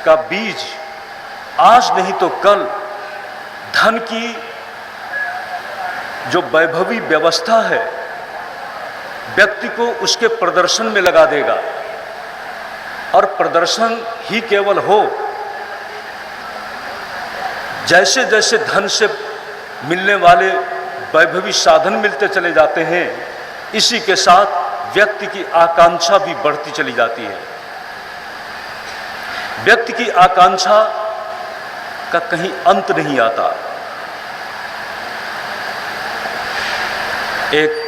का बीज आज नहीं तो कल धन की जो वैभवी व्यवस्था है व्यक्ति को उसके प्रदर्शन में लगा देगा। और प्रदर्शन ही केवल हो, जैसे जैसे धन से मिलने वाले वैभवी साधन मिलते चले जाते हैं, इसी के साथ व्यक्ति की आकांक्षा भी बढ़ती चली जाती है। व्यक्ति की आकांक्षा का कहीं अंत नहीं आता। एक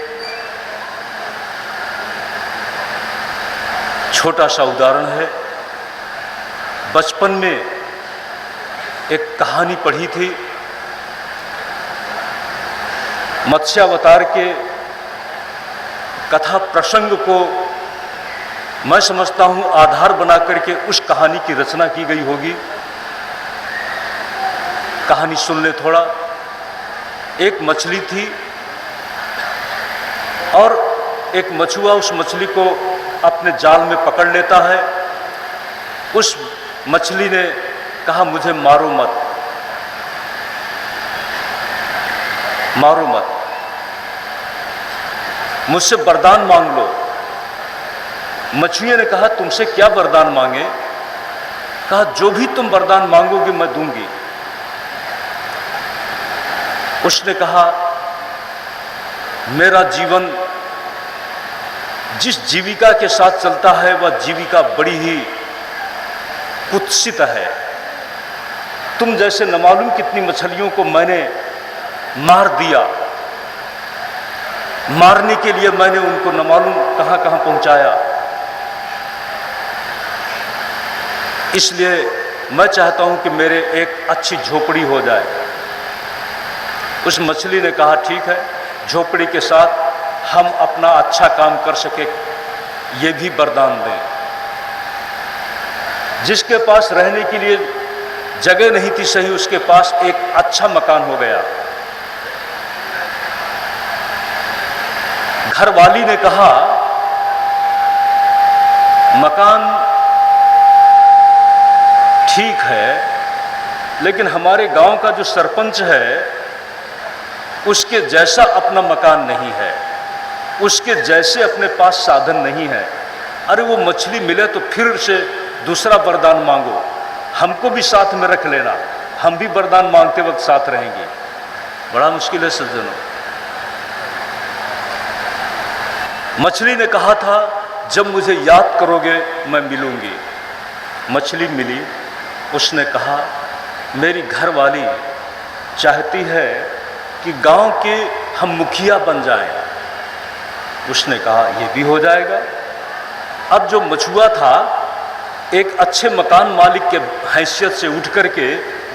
छोटा सा उदाहरण है। बचपन में एक कहानी पढ़ी थी, मत्स्यावतार के कथा प्रसंग को मैं समझता हूं आधार बना करके उस कहानी की रचना की गई होगी। कहानी सुन ले थोड़ा। एक मछली थी और एक मछुआ उस मछली को अपने जाल में पकड़ लेता है। उस मछली ने कहा, मुझे मारो मत, मारो मत, मुझसे वरदान मांग लो। मछुए ने कहा, तुमसे क्या वरदान मांगे? कहा, जो भी तुम वरदान मांगोगे मैं दूंगी। उसने कहा, मेरा जीवन जिस जीविका के साथ चलता है वह जीविका बड़ी ही कुत्सित है। तुम जैसे न मालूम कितनी मछलियों को मैंने मार दिया, मारने के लिए मैंने उनको न मालूम कहां कहां पहुंचाया। इसलिए मैं चाहता हूं कि मेरे एक अच्छी झोपड़ी हो जाए। उस मछली ने कहा, ठीक है, झोपड़ी के साथ हम अपना अच्छा काम कर सके ये भी वरदान दें। जिसके पास रहने के लिए जगह नहीं थी सही, उसके पास एक अच्छा मकान हो गया। घरवाली ने कहा, मकान ठीक है, लेकिन हमारे गांव का जो सरपंच है उसके जैसा अपना मकान नहीं है, उसके जैसे अपने पास साधन नहीं है। अरे वो मछली मिले तो फिर से दूसरा वरदान मांगो, हमको भी साथ में रख लेना, हम भी वरदान मांगते वक्त साथ रहेंगे। बड़ा मुश्किल है सज्जनों। मछली ने कहा था, जब मुझे याद करोगे मैं मिलूंगी। मछली मिली। उसने कहा, मेरी घरवाली चाहती है कि गांव के हम मुखिया बन जाएं। उसने कहा, यह भी हो जाएगा। अब जो मछुआ था एक अच्छे मकान मालिक के हैसियत से उठ करके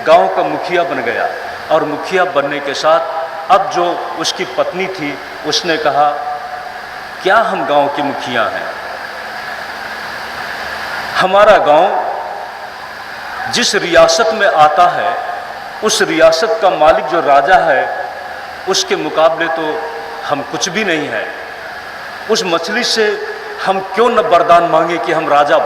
गांव का मुखिया बन गया। और मुखिया बनने के साथ अब जो उसकी पत्नी थी उसने कहा, क्या हम गांव के मुखिया हैं? हमारा गांव जिस रियासत में आता है उस रियासत का मालिक जो राजा है उसके मुकाबले तो हम कुछ भी नहीं है। उस मछली से हम क्यों न वरदान मांगे कि हम राजा